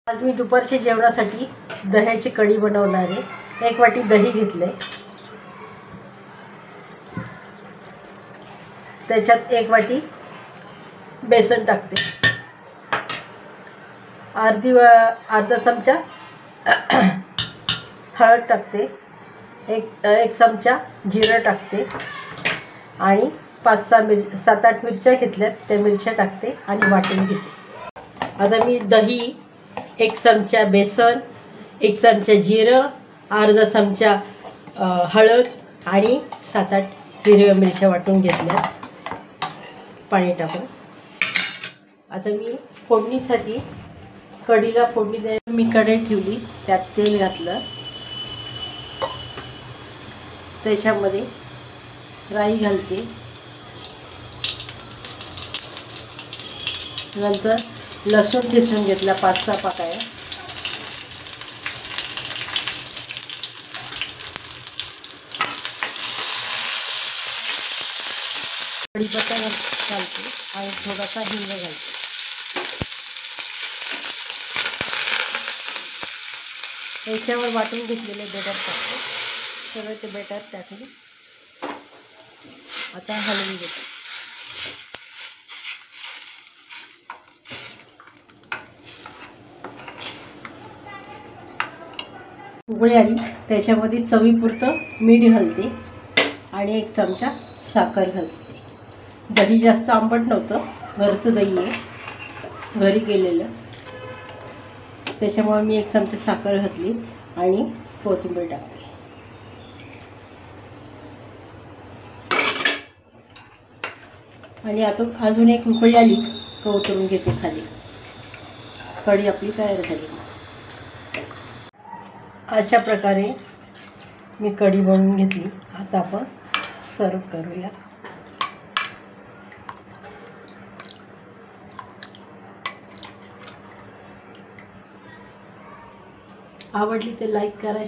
आज मी दुपारच्या जेवणासाठी दह्याची कढी बनवणार आहे। 1 वाटी दही घेतले, त्याच्यात 1 वाटी बेसन टाकते, अर्धा चमचा हळद टाकते, एक चमचा जिरं टाकते आणि 7-8 मिरच्या घेतल्यात, त्या मिरच्या टाकते आणि वाटून घेते। आता मी दही, 1 चमचा बेसन, 1 चमचा जिरं, अर्धा चमचा हळद आणि 7-8 हिरव्या मिरच्या वाटून घेतल्या पाणी टाकून। आता मी फोडणीसाठी कढीला फोडणी द्यायला मी कढई ठेवली, त्यात तेल घातलं, त्याच्यामध्ये राई घालते, नंतर लसूण ठेचून घेतला 5-6 पाकळ्या, कढीपत्ता घालते आणि थोडासा हिंग घालते। त्याच्यावर वाटून घेतलेले बेटर टाकते, सगळं ते बेटर टाकले, आता हलवून घेते। उकळी आली, त्याच्यामध्ये चवीपुरतं मीठ घालते आणि 1 चमचा साखर घालते। दही जास्त आंबट नव्हतं, घरचं दही आहे, घरी केलेलं, त्याच्यामुळे मी 1 चमचा साखर घातली आणि कोथिंबीर टाकली। आणि आता अजून एक उकळी आली का उतरून घेते खाली। कढी आपली तयार झाली। अशा प्रकारे मी कढी बनवून घेतली। आता आपण सर्व करूया। आवडली तर लाईक करा।